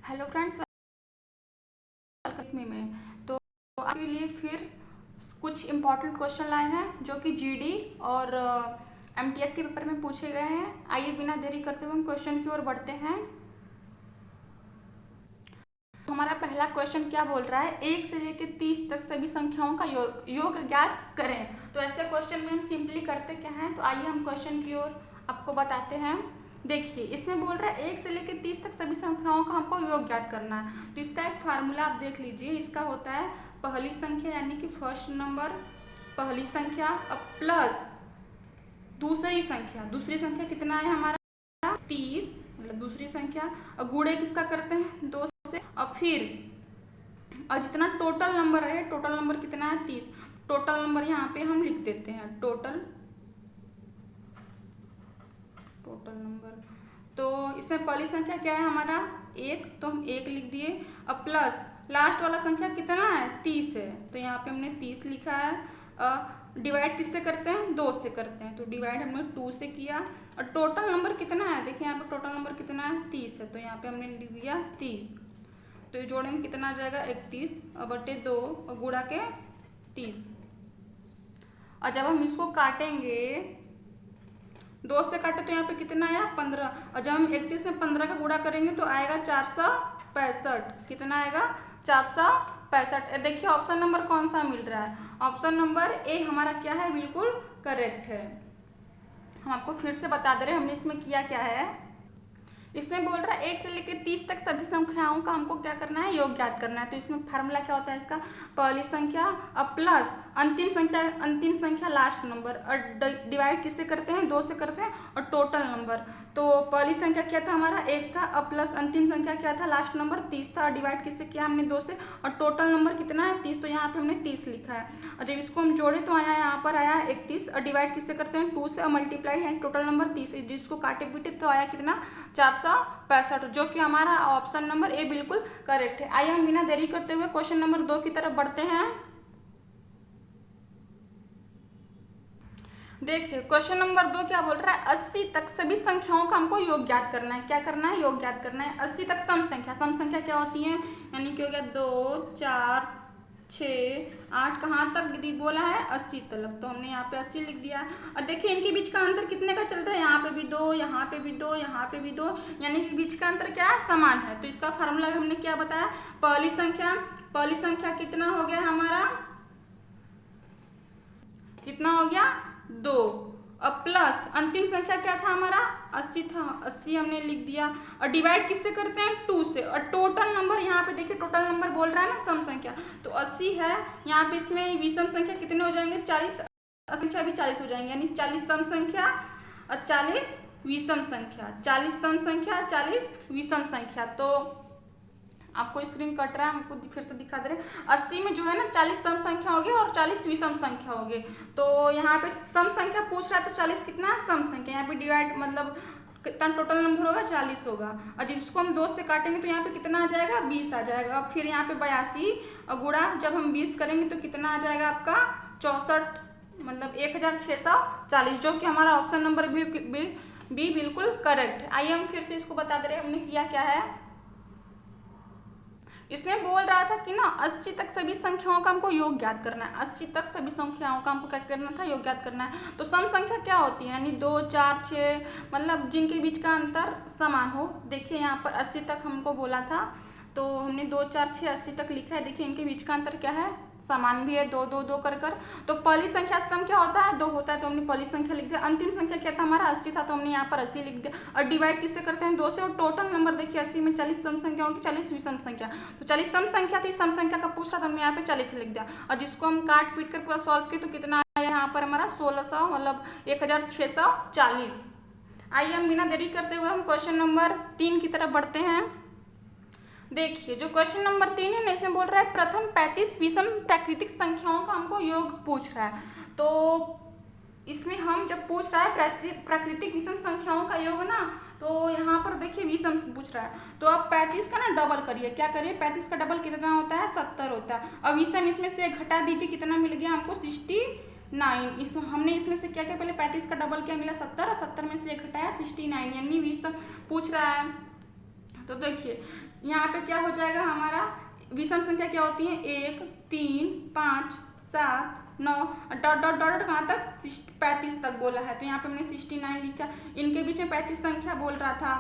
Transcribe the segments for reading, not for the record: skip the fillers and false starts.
Hello friends, welcome में। तो आपके लिए फिर कुछ इम्पोर्टेंट क्वेश्चन लाए हैं जो कि जीडी और एमटीएस के पेपर में पूछे गए हैं। आइए बिना देरी करते हुए हम क्वेश्चन की ओर बढ़ते हैं। तो हमारा पहला क्वेश्चन क्या बोल रहा है, 1 से लेकर 30 तक सभी संख्याओं का योग ज्ञात करें। तो ऐसे क्वेश्चन में हम सिंपली करते क्या हैं, तो आइए हम क्वेश्चन की ओर आपको बताते हैं। देखिए, इसमें बोल रहा है 1 से लेकर 30 तक सभी संख्याओं का हमको योग ज्ञात करना है। तो इसका एक फार्मूला आप देख लीजिए। इसका होता है पहली संख्या यानी कि फर्स्ट नंबर, पहली संख्या अब प्लस दूसरी संख्या कितना है हमारा 30, मतलब दूसरी संख्या। और गुणे किसका करते हैं 2 से, और फिर और जितना टोटल नंबर है, टोटल नंबर कितना है 30। टोटल नंबर यहाँ पे हम लिख देते हैं टोटल नंबर। तो इसमें पहली संख्या क्या है हमारा 1, तो हम 1 लिख दिए। अब प्लस लास्ट वाला संख्या कितना है 30 है, तो यहाँ पे हमने 30 लिखा है। डिवाइड किससे करते हैं 2 से करते हैं, तो डिवाइड हमने 2 से किया। और टोटल नंबर कितना है, देखिए यहाँ पे टोटल नंबर कितना है 30 है, तो यहाँ पे हमने लिख दिया 30। तो ये जोड़ेंगे कितना आ जाएगा 31 और बटे 2 और गुणा के 30। और जब हम इसको काटेंगे 2 से काटे तो यहाँ पे कितना आया 15। और जब हम 31 में 15 का गुणा करेंगे तो आएगा 465। कितना आएगा 465। देखिए ऑप्शन नंबर कौन सा मिल रहा है, ऑप्शन नंबर ए हमारा क्या है, बिल्कुल करेक्ट है। हम आपको फिर से बता दे रहे हैं हमने इसमें किया क्या है। इसमें बोल रहा है 1 से लेकर 30 तक सभी संख्याओं का हमको क्या करना है, योग ज्ञात करना है। तो इसमें फार्मूला क्या होता है इसका, पहली संख्या अब प्लस अंतिम संख्या लास्ट नंबर, और डिवाइड किससे करते हैं 2 से करते हैं, और टोटल नंबर। तो पहली संख्या क्या था हमारा 1 था, अब प्लस अंतिम संख्या क्या था लास्ट नंबर 30 था, और डिवाइड किससे किया हमने 2 से, और टोटल नंबर कितना है 30, तो यहाँ पे हमने 30 लिखा है। और जब इसको हम जोड़े तो आया यहाँ पर आया 31, और डिवाइड किससे करते हैं 2 से, और मल्टीप्लाई है टोटल नंबर 30, जिसको काटे पीटे तो आया कितना 465, जो कि हमारा ऑप्शन नंबर ए बिल्कुल करेक्ट है। आइए हम बिना देरी करते हुए क्वेश्चन नंबर 2 की तरफ बढ़ते हैं। देखिए क्वेश्चन नंबर 2 क्या बोल रहा है, 80 तक सभी संख्याओं का हमको योग ज्ञात करना है। क्या करना है, योग ज्ञात करना है। 80 तक सम संख्या क्या होती है, यानी कि हो गया 2 4 6 8, कहाँ तक दीदी बोला है 80 तक, तो हमने यहाँ पे 80 लिख दिया। और देखिए इनके बीच का अंतर कितने का चल रहा है, यहाँ पे भी 2, यहाँ पे भी 2, यहाँ पे भी 2, यानी कि बीच का अंतर क्या है, समान है। तो इसका फार्मूला हमने क्या बताया, पहली संख्या कितना हो गया हमारा, कितना हो गया 2, अब प्लस अंतिम संख्या क्या था हमारा 80 था, 80 हमने लिख दिया। और डिवाइड किससे करते हैं 2 से, और टोटल नंबर यहाँ पे देखिए टोटल नंबर बोल रहा है ना सम संख्या, तो 80 है यहाँ पे, इसमें विषम संख्या कितने हो जाएंगे 40, संख्या भी 40 हो जाएंगे, यानी 40 सम संख्या और 40 विषम संख्या, 40 सम संख्या 40 विषम संख्या। तो आपको स्क्रीन कट रहा है, हमको फिर से दिखा दे रहे हैं। 80 में जो है ना 40 सम संख्या होगी और 40 विषम संख्या होगी। तो यहाँ पे सम संख्या पूछ रहा है तो 40 कितना सम संख्या, यहाँ पे डिवाइड मतलब कितना टोटल नंबर होगा 40 होगा। और जब इसको हम 2 से काटेंगे तो यहाँ पे कितना आ जाएगा 20 आ जाएगा। अब फिर यहाँ पे 82 और गुणा जब हम 20 करेंगे तो कितना आ जाएगा आपका 64, मतलब 1640, जो कि हमारा ऑप्शन नंबर बी बिल्कुल करेक्ट है। आइए हम फिर से इसको बता दे रहे हैं हमने किया क्या है। इसमें बोल रहा था कि ना 80 तक सभी संख्याओं का हमको योग ज्ञात करना है। 80 तक सभी संख्याओं का हमको क्या करना था, योग ज्ञात करना है। तो सम संख्या क्या होती है, यानी 2 4 6, मतलब जिनके बीच का अंतर समान हो। देखिए यहाँ पर 80 तक हमको बोला था, तो हमने 2 4 6 80 तक लिखा है। देखिए इनके बीच का अंतर क्या है, समान भी है, 2 2 2 कर। तो पहली संख्या सम क्या होता है 2 होता है, तो हमने पहली संख्या लिख दिया। अंतिम संख्या क्या था हमारा 80 था, तो हमने यहाँ पर 80 लिख दिया। और डिवाइड किससे करते हैं 2 से, और टोटल नंबर देखिए 80 में 40 सम संख्या होगी, 40 विषम संख्या, तो 40 सम संख्या थी, सम संख्या का पूछ रहा था, हमने यहाँ पे 40 लिख दिया। और जिसको हम काट पीट कर पूरा सॉल्व किए तो कितना आया यहाँ पर हमारा 1600, मतलब 1640। आइए हम बिना देरी करते हुए हम क्वेश्चन नंबर 3 की तरफ बढ़ते हैं। देखिए जो क्वेश्चन नंबर 3 है ना, इसमें बोल रहा है प्रथम 35 विषम प्राकृतिक संख्याओं का हमको योग पूछ रहा है। तो इसमें हम जब पूछ रहा है प्राकृतिक विषम संख्याओं का योग ना, तो यहाँ पर देखिए विषम पूछ रहा है, तो आप 35 का ना डबल करिए। क्या करिए 35 का डबल कितना होता है 70 होता है। अब विषम इसमें से घटा दीजिए, कितना मिल गया हमको 69। हमने इसमें से क्या क्या पहले 35 का डबल क्या मिला 70, और 70 में से घटाया 69, यानी विषम पूछ रहा है तो देखिए यहाँ पे क्या हो जाएगा, हमारा विषम संख्या क्या होती है, 1 3 5 7 9 डॉट डॉट डॉट कहाँ तक 35 तक बोला है, तो यहाँ पे हमने 69 लिखा। इनके बीच में 35 संख्या बोल रहा था,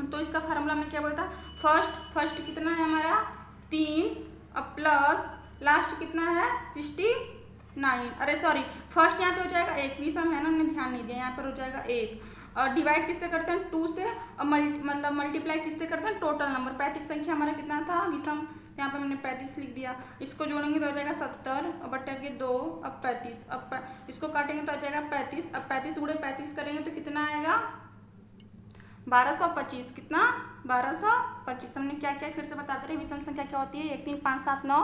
तो इसका फार्मूला में क्या बोलता, फर्स्ट कितना है हमारा 3 अब प्लस लास्ट कितना है 69, अरे सॉरी फर्स्ट यहाँ पे हो जाएगा 1, विषम है ना, हमने ध्यान नहीं दिया, यहाँ पर हो जाएगा 1 और डिवाइड किससे करते हैं 2 से, और मतलब मल्टीप्लाई किससे करते हैं टोटल नंबर। 35 संख्या हमारा कितना था विषम, यहाँ पे हमने 35 लिख दिया। इसको जोड़ेंगे तो हो जाएगा 70 और बटेंगे 2 अब 35, अब इसको काटेंगे तो हो जाएगा 35, अब 35 गुणे 35 करेंगे तो कितना आएगा 1225, कितना 1225। हमने क्या क्या फिर से बताते रहे, विषम संख्या क्या होती है 1 3 5 7 9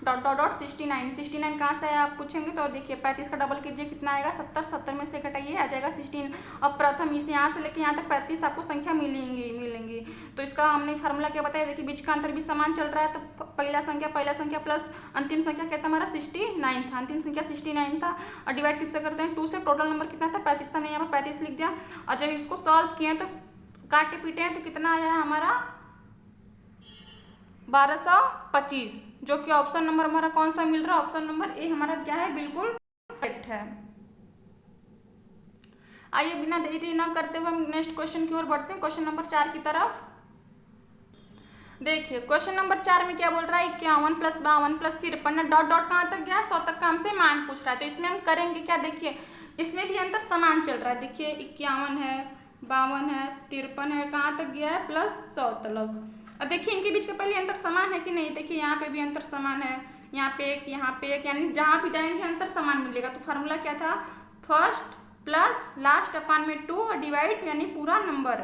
डॉट डॉट डॉट 69 कहाँ से है आप पूछेंगे तो देखिए 35 का डबल कीजिए कितना आएगा 70 में से घटाइए आ जाएगा 16। अब प्रथम इस यहाँ से लेके यहाँ तक 35 आपको संख्या मिलेंगी। तो इसका हमने फार्मूला क्या बताया, देखिए बीच का अंतर भी समान चल रहा है, तो पहला संख्या प्लस अंतिम संख्या क्या था हमारा 69 था, अंतिम संख्या 69 था और डिवाइड किससे करते हैं 2 से, टोटल नंबर कितना था 35 था, हमने यहाँ पर 35 लिख दिया। और जब इसको सॉल्व किए तो काटे पीटे हैं तो कितना आया है हमारा 1225, जो कि ऑप्शन नंबर हमारा कौन सा मिल रहा है, ऑप्शन नंबर ए हमारा क्या है, बिल्कुल करेक्ट है। आइए बिना देरी ना करते हुए हम नेक्स्ट क्वेश्चन की ओर बढ़ते हैं, क्वेश्चन नंबर 4 की तरफ। देखिए क्वेश्चन नंबर 4 में क्या बोल रहा है 51 + 52 + 53 डॉट डॉट कहाँ तक गया 100 तक का हमसे मान पूछ रहा है। तो इसमें हम करेंगे क्या, देखिए इसमें भी अंतर समान चल रहा है, देखिए 51 है 52 है 53 है, कहाँ तक गया है +100 तक। अब देखिए इनके बीच का पहले अंतर समान है कि नहीं, देखिए यहाँ पे भी अंतर समान है, यहाँ पे एक यहाँ पे एक, यानी जहाँ भी जाएंगे अंतर समान मिलेगा। तो फार्मूला क्या था, फर्स्ट प्लस लास्ट अपान में 2 और डिवाइड यानी पूरा नंबर।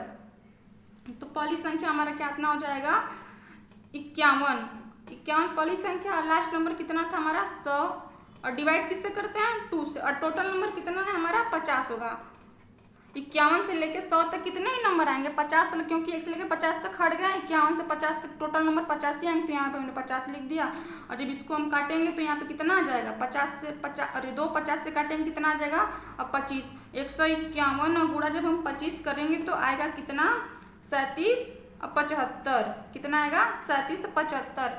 तो पहली संख्या हमारा कितना हो जाएगा 51 पहली संख्या, लास्ट नंबर कितना था हमारा 100 और डिवाइड किससे करते हैं 2 से, और टोटल नंबर कितना है हमारा 50 होगा। 51 से लेके 100 तक कितने ही नंबर आएंगे 50 तक, क्योंकि 1 से लेके 50 तक हट गया, 51 से 50 तक टोटल नंबर 50 ही आएंगे, तो यहाँ पे हमने 50 लिख दिया। और जब इसको हम काटेंगे तो यहाँ पे कितना आ जाएगा 50 से 50, अरे 2 50 से काटेंगे कितना आ जाएगा अब 25, 151 और गुणा जब हम 25 करेंगे तो आएगा कितना 37 और 75, कितना आएगा 37 और 75।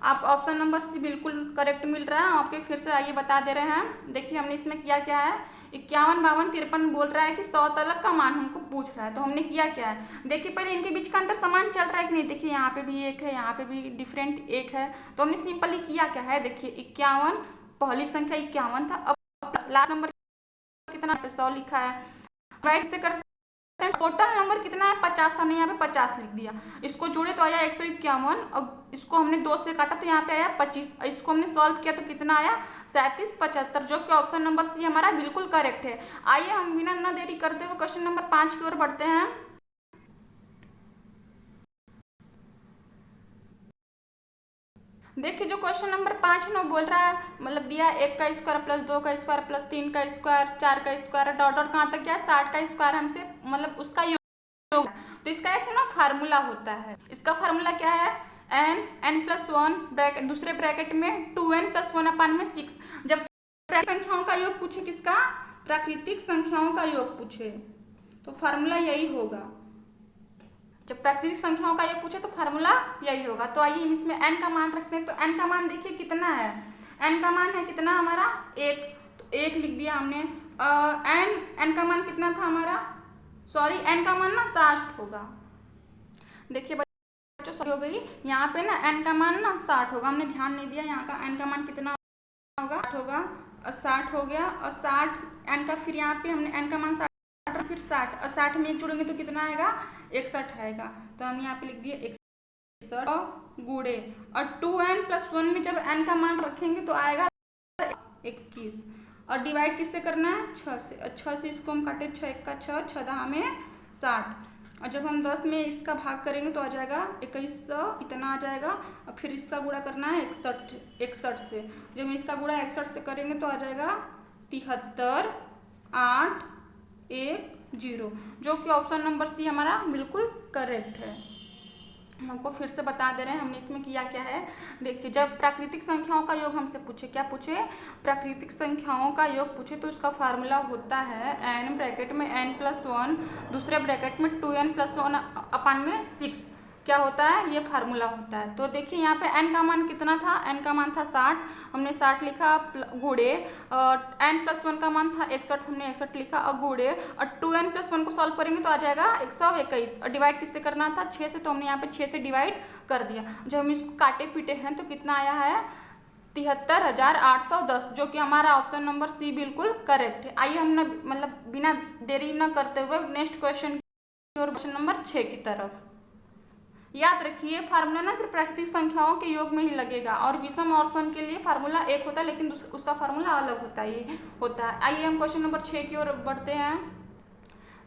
आप ऑप्शन नंबर सी बिल्कुल करेक्ट मिल रहा है आपके, फिर से आइए बता दे रहे हैं। देखिए हमने इसमें किया क्या है 51 52 53 बोल रहा है कि 100 तक का मान हमको पूछ रहा है, तो हमने किया क्या है, देखिए पहले इनके बीच का अंतर समान चल रहा है कि नहीं, देखिए यहाँ पे भी एक है यहाँ पे भी डिफरेंट एक है, तो हमने सिंपली किया क्या है, देखिए 51 पहली संख्या 51 था, अब लास्ट नंबर कितना 100 लिखा है, राइट से करते हैं टोटल नंबर कितना है 50 था, हमने यहाँ पे 50 लिख दिया, इसको जोड़े तो आया 151, अब इसको हमने 2 से काटा तो यहाँ पे आया 25, इसको हमने सॉल्व किया तो कितना आया 37 75, जो कि ऑप्शन नंबर सी हमारा बिल्कुल करेक्ट है। आइए हम बिना ना देरी करते हुए क्वेश्चन नंबर 5 की ओर बढ़ते हैं। देखिए जो क्वेश्चन नंबर 5 है बोल रहा है, मतलब दिया 1 का स्क्वायर प्लस 2 का स्क्वायर प्लस 3 का स्क्वायर 4 का स्क्वायर डॉट डॉट कहाँ तक गया 60 का स्क्वायर हमसे मतलब उसका योग, तो इसका एक ना फार्मूला होता है, इसका फार्मूला क्या है n+1 ब्रैकेट दूसरे ब्रैकेट में 2n+1 अपान में 6। जब संख्याओं का योग पूछे, किसका प्राकृतिक संख्याओं का योग पूछे तो फार्मूला यही होगा, जब प्राकृतिक संख्याओं का योग पूछे तो फार्मूला यही होगा। तो आइए इसमें n का मान रखते हैं, तो n का मान देखिए कितना है, n का मान है कितना हमारा 1, तो 1 लिख दिया हमने। n का मान कितना था हमारा, सॉरी n का मान ना 60 होगा, देखिए बच्चों सही हो गई, यहाँ पे ना n का मान ना 60 होगा, हमने ध्यान नहीं दिया, यहाँ का n का मान कितना होगा 60 होगा और 60 हो गया, और 60 n का फिर यहाँ पे हमने n का मान 60 फिर 60 और 60 में 1 जोड़ेंगे तो कितना आएगा 61 आएगा, तो हम यहाँ पे लिख दिए 61 और गुणे और 2n+1 में जब n का मान रखेंगे तो आएगा 21 और डिवाइड किससे करना है 6 से, 6 से इसको हम काटे 6 1 का 6 6 दहा में 60 और जब हम 10 में इसका भाग करेंगे तो आ जाएगा 2100 इतना आ जाएगा, और फिर इसका गुणा करना है 61 से, जब हम इसका गुणा 61 से करेंगे तो आ जाएगा 73 8 1 0, जो कि ऑप्शन नंबर सी हमारा बिल्कुल करेक्ट है। हमको फिर से बता दे रहे हैं हमने इसमें किया क्या है, देखिए जब प्राकृतिक संख्याओं का योग हमसे पूछे, क्या पूछे प्राकृतिक संख्याओं का योग पूछे, तो उसका फार्मूला होता है n ब्रैकेट में n+1 दूसरे ब्रैकेट में 2n+1 अपान में 6, क्या होता है, ये फार्मूला होता है। तो देखिए यहाँ पे n का मान कितना था, n का मान था 60, हमने 60 लिखा गुड़े n+1 का मान था 61, हमने 61 लिखा और गुड़े और 2n+1 को सॉल्व करेंगे तो आ जाएगा 121 और डिवाइड किससे करना था, 6 से, तो हमने यहाँ पे 6 से डिवाइड कर दिया। जब हम इसको काटे पीटे हैं तो कितना आया है 73,810, जो कि हमारा ऑप्शन नंबर सी बिल्कुल करेक्ट है। आइए हम मतलब बिना देरी न करते हुए नेक्स्ट क्वेश्चन और क्वेश्चन नंबर 6 की तरफ। याद रखिए फार्मूला ना सिर्फ प्राकृतिक संख्याओं के योग में ही लगेगा और विषम और सम के लिए फार्मूला एक होता है, लेकिन उसका फार्मूला अलग होता है। आइए हम क्वेश्चन नंबर 6 की ओर बढ़ते हैं।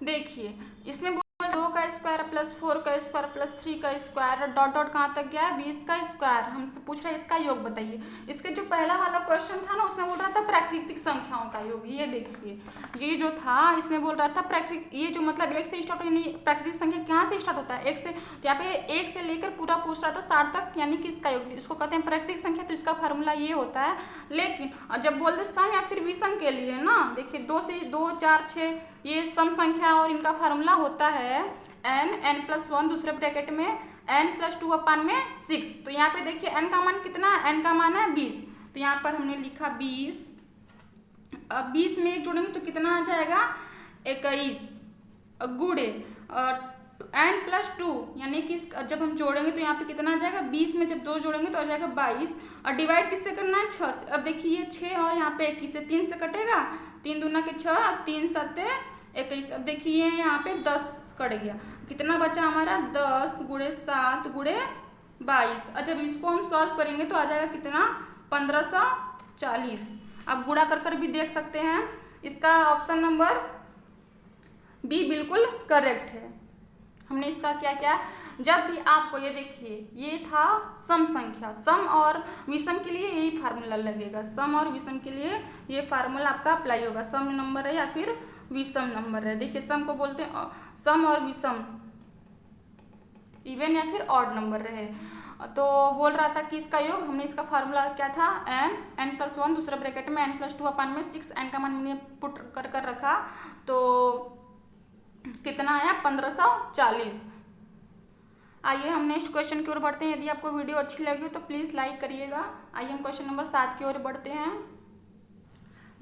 देखिए इसमें 2 का स्क्वायर प्लस 4 का स्क्वायर प्लस 3 का स्क्वायर डॉट डॉट कहाँ तक गया है 20 का स्क्वायर, हमसे पूछ रहा है इसका योग बताइए। इसके जो पहला वाला क्वेश्चन था ना उसमें बोल रहा था प्राकृतिक संख्याओं का योग। ये देखिए ये जो था इसमें बोल रहा था प्राकृतिक, ये जो मतलब 1 से स्टार्ट, यानी प्राकृतिक संख्या कहाँ से स्टार्ट होता है 1 से, तो यहाँ पे 1 से लेकर पूरा पूछ रहा था 60 तक, यानी कि इसका योग, इसको कहते हैं प्राकृतिक संख्या, तो इसका फार्मूला ये होता है। लेकिन जब बोलते सम या फिर विषम के लिए ना, देखिए 2 से 2 4 6 ये सम संख्या और इनका फार्मूला होता है n+1 दूसरे ब्रैकेट में n+2 अपान में 6। तो यहाँ पे देखिए n का मान कितना है, n का मान है 20, तो यहाँ पर हमने लिखा 20। अब 20 में 1 जोड़ेंगे तो कितना आ जाएगा 21 गुड़े n+2, यानी कि जब हम जोड़ेंगे तो यहाँ पे कितना आ जाएगा 20 में जब 2 जोड़ेंगे तो आ जाएगा 22 और डिवाइड किससे करना है 6 से। अब देखिए ये 6 और यहाँ पे 21 से 3 से कटेगा, 3 दूना के 6, 3 7 21। अब देखिए यहाँ पे 10 कट गया, कितना बचा हमारा 10 गुड़े 7 गुड़े 22 और जब इसको हम सॉल्व करेंगे तो आ जाएगा कितना 1540। अब गुणा कर कर भी देख सकते हैं, इसका ऑप्शन नंबर बी बिल्कुल करेक्ट है। हमने इसका क्या किया, जब भी आपको ये देखिए ये था सम संख्या, सम और विषम के लिए यही फार्मूला लगेगा, सम और विषम के लिए ये फार्मूला आपका अप्लाई होगा, सम नंबर है या फिर विषम नंबर है। देखिए सम को बोलते हैं सम और विषम, इवन या फिर ऑड नंबर रहे। तो बोल रहा था कि इसका योग, हमने इसका फार्मूला क्या था n+1 दूसरे ब्रैकेट में n+2 अपान में 6, n का मान हमने पुट कर रखा तो कितना आया 1540। आइए हम नेक्स्ट क्वेश्चन की ओर बढ़ते हैं। यदि आपको वीडियो अच्छी लगी तो प्लीज़ लाइक करिएगा। आइए हम क्वेश्चन नंबर 7 की ओर बढ़ते हैं।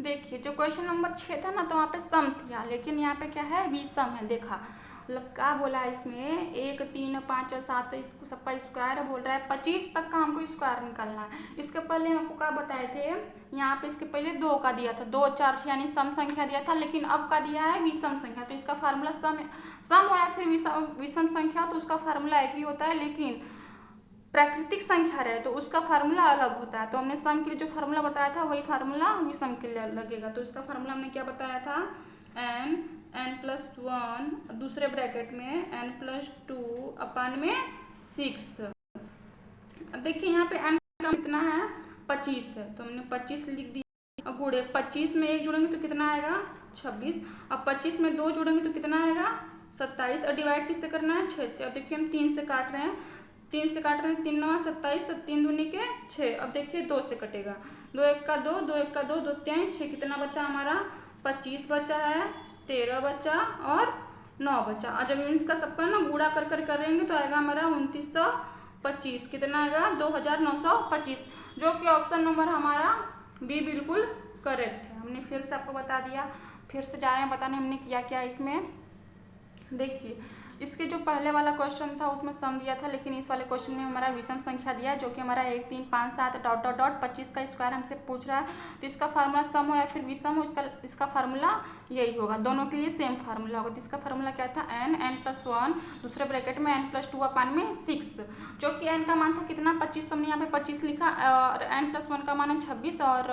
देखिए जो क्वेश्चन नंबर 6 था ना तो वहाँ पे सम था, लेकिन यहाँ पे क्या है विषम है। देखा मतलब क्या बोला है इसमें 1 3 5 और 7 इसको सबका स्क्वायर बोल रहा है, 25 तक का हमको स्क्वायर निकालना है। इसके पहले हम आपको क्या बताए थे, यहाँ पे इसके पहले 2 का दिया था, 2 4 6 यानी सम संख्या दिया था, लेकिन अब का दिया है विषम संख्या। तो इसका फार्मूला सम हो या फिर विषम संख्या तो उसका फार्मूला एक ही होता है, लेकिन प्राकृतिक संख्या रहे तो उसका फार्मूला अलग होता है। तो हमने सम के लिए जो फार्मूला बताया था वही फार्मूला विषम के लिए लगेगा। तो इसका फार्मूला हमने क्या बताया था, n+1 दूसरे ब्रैकेट में n+2 अपान में 6। अब देखिए यहाँ पे n का कितना है 25 है, तो हमने 25 लिख दिया और गुड़े 25 में 1 जोड़ेंगे तो कितना आएगा 26 और 25 में 2 जोड़ेंगे तो कितना आएगा 27 और डिवाइड किससे करना है 6 से। अब देखिए हम 3 से काट रहे हैं, 3 से काट रहे हैं, 3 9 27, 3 दूनी के 6। अब देखिए 2 से कटेगा, 2 1 का 2, 2 1 का 2, 2 3 6, कितना बचा हमारा 25 बचा है, 13 बचा और 9 बचा। और जब इसका सबका ना गुणा कर कर करेंगे तो आएगा हमारा 2925, कितना आएगा 2925, जो कि ऑप्शन नंबर हमारा बी बिल्कुल करेक्ट है। हमने फिर से आपको बता दिया, फिर से जा रहे हैं बताने हमने किया क्या इसमें। देखिए इसके जो पहले वाला क्वेश्चन था उसमें सम दिया था, लेकिन इस वाले क्वेश्चन में हमारा विषम संख्या दिया जो कि हमारा 1 3 5 7 डॉट डॉट डॉट 25 का स्क्वायर हमसे पूछ रहा है। तो इसका फार्मूला सम हो या फिर विषम हो, इसका फार्मूला यही होगा, दोनों के लिए सेम फार्मूला होगा। तो इसका फार्मूला क्या था n+1 दूसरे ब्रैकेट में n+2 अपान में 6, जो कि n का मान था कितना 25, हमने यहाँ पे 25 लिखा और n+1 का मान है 26 और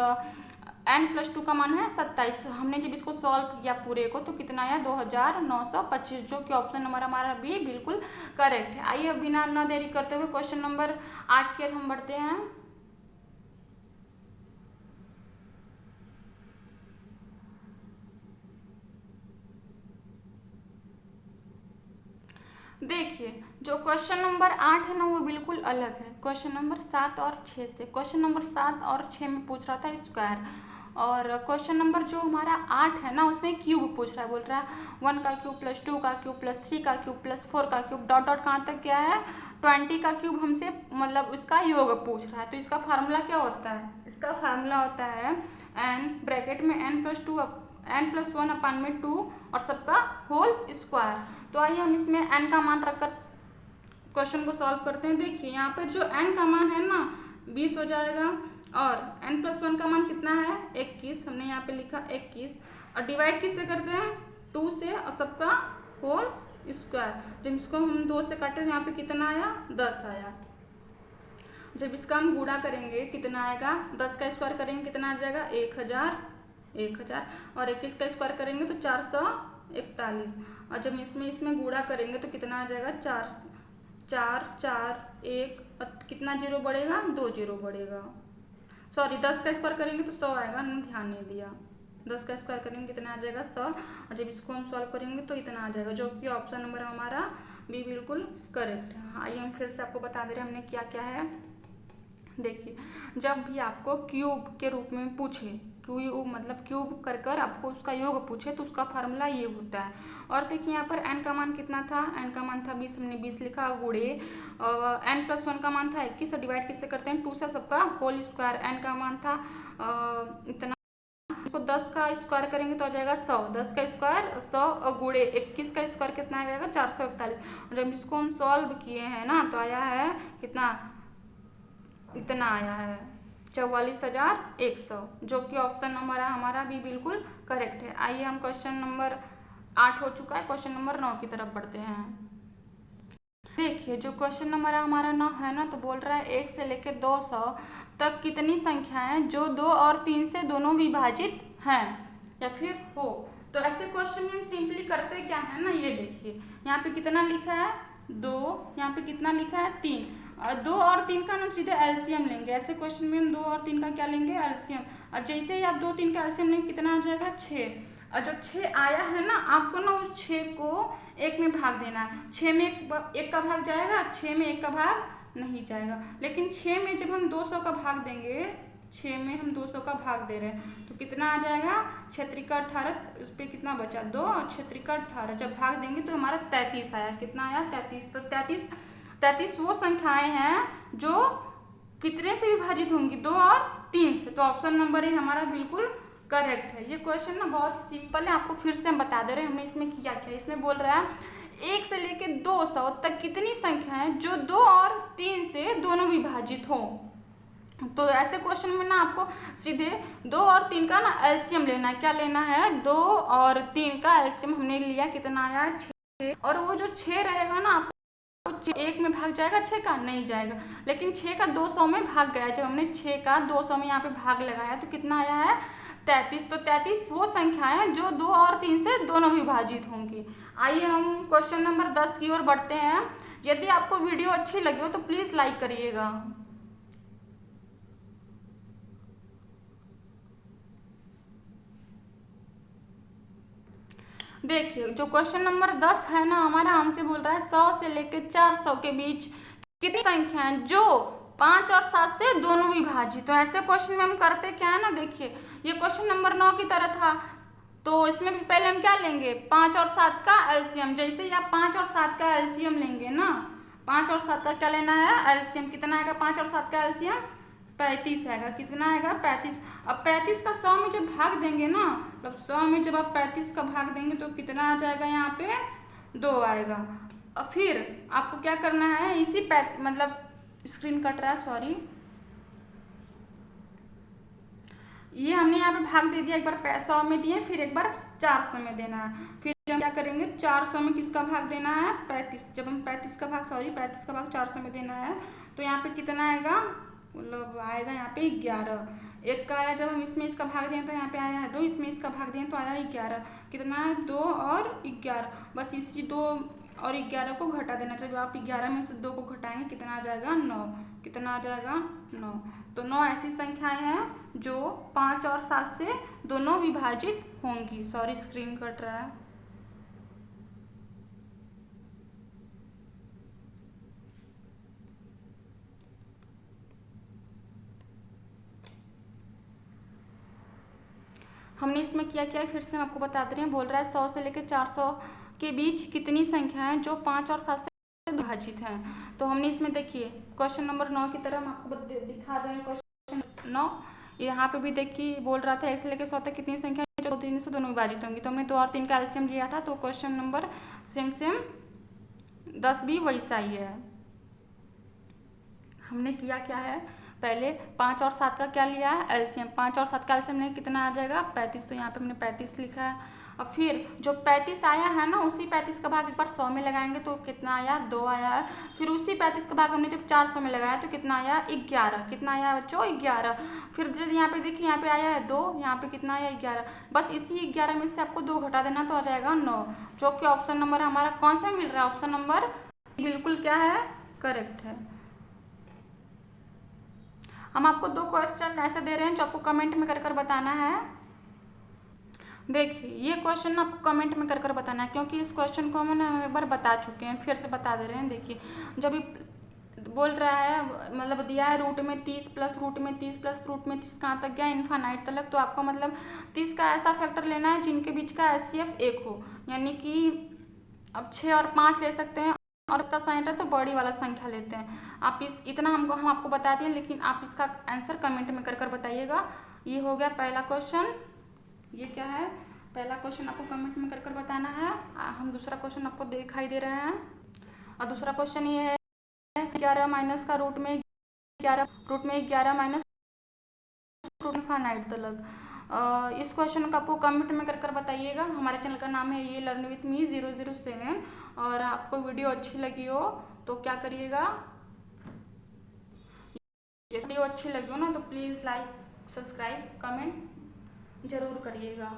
n+2 का मान है 27। हमने जब इसको सॉल्व किया पूरे को तो कितना आया 2925, जो कि ऑप्शन नंबर हमारा बी बिल्कुल करेक्ट है। आइए बिना न देरी करते हुए क्वेश्चन नंबर 8 की ओर हम बढ़ते हैं। देखिए जो क्वेश्चन नंबर 8 है ना वो बिल्कुल अलग है क्वेश्चन नंबर 7 और 6 से। क्वेश्चन नंबर 7 और 6 में पूछ रहा था स्क्वायर, और क्वेश्चन नंबर जो हमारा 8 है ना उसमें क्यूब पूछ रहा है, बोल रहा है 1 का क्यूब प्लस 2 का क्यूब प्लस 3 का क्यूब प्लस 4 का क्यूब डॉट डॉट कहाँ तक क्या है 20 का क्यूब हमसे मतलब उसका योग पूछ रहा है, तो इसका फार्मूला क्या होता है, इसका फार्मूला होता है n ब्रैकेट में n+1 अपान में 2 और सबका होल स्क्वायर। तो आइए हम इसमें n का मान रखकर क्वेश्चन को सॉल्व करते हैं। देखिए यहाँ पर जो n का मान है ना 20 हो जाएगा और n+1 का मान कितना है 21, हमने यहाँ पे लिखा 21 और डिवाइड किससे करते हैं 2 से और सबका होल स्क्वायर। जब इसको हम 2 से काटे तो यहाँ पे कितना आया 10 आया। जब इसका हम गुणा करेंगे कितना आएगा 10 का स्क्वायर करेंगे कितना आ जाएगा 1000 और 21 का स्क्वायर करेंगे तो 441 और जब इसमें गुणा करेंगे तो कितना आ जाएगा 4 1 कितना जीरो बढ़ेगा 2 जीरो बढ़ेगा। सॉरी 10 का स्क्वायर करेंगे तो 100 आएगा, हमने ध्यान नहीं दिया। 10 का स्क्वायर करेंगे कितना आ जाएगा 100 और जब इसको हम सॉल्व करेंगे तो इतना आ जाएगा, जो कि ऑप्शन नंबर हमारा बी बिल्कुल करेक्ट है। आइए हम फिर से आपको बता दे रहे हैं हमने क्या क्या है। देखिए जब भी आपको क्यूब के रूप में पूछे, क्यूब मतलब क्यूब कर आपको उसका योग पूछे तो उसका फार्मूला ये होता है। और देखिए यहाँ पर n का मान कितना था, n का मान था 20, हमने 20 लिखा गुणे n+1 का मान था 21 और डिवाइड किससे करते हैं 2 से सबका होल स्क्वायर। n का मान था इतना, इसको 10 का स्क्वायर करेंगे तो आ जाएगा 100, 10 का स्क्वायर 100 और गुणे 21 का स्क्वायर कितना आ जाएगा 441। जब इसको हम सॉल्व किए हैं ना तो आया है कितना, इतना आया है 44,100, जो कि ऑप्शन नंबर हमारा भी बिल्कुल करेक्ट है। आइए हम क्वेश्चन नंबर 8 हो चुका है, क्वेश्चन नंबर 9 की तरफ बढ़ते हैं। देखिए जो क्वेश्चन नंबर हमारा 9 है ना तो बोल रहा है 1 से लेकर 200 तक कितनी संख्याएं जो 2 और 3 से दोनों विभाजित हैं या फिर हो। तो ऐसे क्वेश्चन में हम सिंपली करते क्या है ना, ये देखिए यहाँ पे कितना लिखा है 2, यहाँ पे कितना लिखा है 3, 2 और 3 का हम सीधे एलसीएम लेंगे। ऐसे क्वेश्चन में हम 2 और 3 का क्या लेंगे एलसीएम, और जैसे ही आप 2 3 का एलसीएम लेंगे कितना आ जाएगा 6, और जब 6 आया है ना आपको ना उस 6 को 1 में भाग देना है। 6 में 1 का भाग जाएगा, 6 में 1 का भाग नहीं जाएगा, लेकिन 6 में जब हम 200 का भाग देंगे, 6 में हम 200 का भाग दे रहे हैं तो कितना आ जाएगा 6 का 18, उस पर कितना बचा 2 और 6 का 18, जब भाग देंगे तो हमारा 33 आया। कितना आया 33। तो 33 वो संख्याएं हैं जो कितने से विभाजित होंगी 2 और 3 से। तो ऑप्शन नंबर ए हमारा बिल्कुल करेक्ट है। ये क्वेश्चन ना बहुत सिंपल है, आपको फिर से हम बता दे रहे हैं हमने इसमें किया क्या। इसमें बोल रहा है 1 से लेकर 200 तक कितनी संख्याएं जो 2 और 3 से दोनों विभाजित हो। तो ऐसे क्वेश्चन में ना आपको सीधे 2 और 3 का ना एलसीएम लेना है। क्या लेना है 2 और 3 का एलसीएम हमने लिया, कितना आया 6, और वो जो 6 रहेगा ना आपको 1 में भाग जाएगा 6 का नहीं जाएगा, लेकिन 6 का 200 में भाग गया। जब हमने 6 का 200 में यहाँ पे भाग लगाया तो कितना आया है 33। तो 33 वो संख्याएं जो 2 और 3 से दोनों विभाजित होंगी। आइए हम क्वेश्चन नंबर 10 की ओर बढ़ते हैं। यदि आपको वीडियो अच्छी लगी हो तो प्लीज लाइक करिएगा। देखिए जो क्वेश्चन नंबर 10 है ना हमारा, हमसे बोल रहा है 100 से लेकर 400 के बीच कितनी संख्याएं जो 5 और 7 से दोनों विभाजित। तो ऐसे क्वेश्चन में हम करते क्या है ना, देखिए ये क्वेश्चन नंबर 9 की तरह था, तो इसमें भी पहले हम क्या लेंगे 5 और 7 का एलसीएम। जैसे ही आप 5 और 7 का एलसीएम लेंगे ना, 5 और 7 का क्या लेना है एलसीएम, कितना आएगा 5 और 7 का एलसीएम 35 आएगा। कितना आएगा 35। अब 35 का 100 में जब भाग देंगे ना, मतलब 100 में जब आप 35 का भाग देंगे तो कितना आ जाएगा यहाँ पे 2 आएगा। और फिर आपको क्या करना है, इसी मतलब स्क्रीन कट रहा है सॉरी, ये हमने यहाँ पे भाग दे दिया, एक बार 100 में दिए फिर एक बार 400 में देना है। फिर हम क्या करेंगे 400 में किसका भाग देना है 35, जब हम 35 का भाग 400 में देना है तो यहाँ पे कितना आएगा, मतलब आएगा यहाँ पे 11। 1 का आया, जब हम इसमें इसका भाग दें तो यहाँ पे आया है 2, इसमें इसका भाग दें तो आया 11। कितना है 2 और 11, बस इसी 2 और 11 को घटा देना चाहिए। जब आप 11 में से 2 को घटाएंगे कितना आ जाएगा 9, कितना आ जाएगा 9। तो 9 ऐसी संख्याएं हैं जो 5 और 7 से दोनों विभाजित होंगी। सॉरी स्क्रीन कट रहा है। हमने इसमें किया क्या है फिर से हम आपको बता दे रहे हैं। बोल रहा है 100 से लेकर 400 के बीच कितनी संख्याएं जो 5 और 7 से विभाजित हैं। तो हमने इसमें देखिए क्वेश्चन नंबर 9 की तरह हम आपको दिखा दें। क्वेश्चन 9 यहाँ पे भी देखिए बोल रहा था 1 से लेकर 100 तक कितनी संख्या जो 3 से दोनों विभाजित होंगी। तो हमने 2 और 3 का एलसीएम लिया था, तो क्वेश्चन नंबर सेम 10 भी वैसा ही है। हमने किया क्या है, पहले 5 और 7 का क्या लिया है एलसीएम। 5 और 7 का एलसीएम ने कितना आ जाएगा 35, तो यहाँ पे हमने 35 लिखा है। और फिर जो 35 आया है ना, उसी 35 का भाग एक बार 100 में लगाएंगे तो कितना आया 2 आया है। फिर उसी 35 का भाग हमने जब 400 में लगाया तो कितना आया 11। कितना आया बच्चों 11। फिर जब यहाँ पे देखिए यहाँ पे आया है 2, यहाँ पे कितना आया 11। बस इसी 11 में से आपको 2 घटा देना तो आ जाएगा 9, जो कि ऑप्शन नंबर हमारा कौन सा मिल रहा है, ऑप्शन नंबर बिल्कुल क्या है करेक्ट है। हम आपको 2 क्वेश्चन ऐसे दे रहे हैं जो आपको कमेंट में कर बताना है। देखिए ये क्वेश्चन आपको कमेंट में कर बताना है, क्योंकि इस क्वेश्चन को हम एक बार बता चुके हैं, फिर से बता दे रहे हैं। देखिए जब बोल रहा है मतलब दिया है रूट में 30 प्लस रूट में 30 प्लस रूट में 30 कहाँ तक गया इनफाइनाइट तक, तो आपको मतलब 30 का ऐसा फैक्टर लेना है जिनके बीच का HCF 1 हो, यानी कि अब 6 और 5 ले सकते हैं, और इसका साइन है तो बड़ी वाला संख्या लेते हैं। आप इतना हम आपको बता दिए, लेकिन आप इसका आंसर कमेंट में कर बताइएगा। ये हो गया पहला क्वेश्चन। ये क्या है पहला क्वेश्चन आपको कमेंट में कर बताना है। हम दूसरा क्वेश्चन आपको दिखाई दे रहे हैं, और दूसरा क्वेश्चन ये है 11 माइनस का रूट में 11 माइनस रूट इनफाइनाइट तक। इस क्वेश्चन को आपको कमेंट में कर बताइएगा। हमारे चैनल का नाम है ये लर्न विथ मी 007, और आपको वीडियो अच्छी लगी हो तो क्या करिएगा, वीडियो अच्छी लगी हो ना तो प्लीज़ लाइक सब्सक्राइब कमेंट जरूर करिएगा।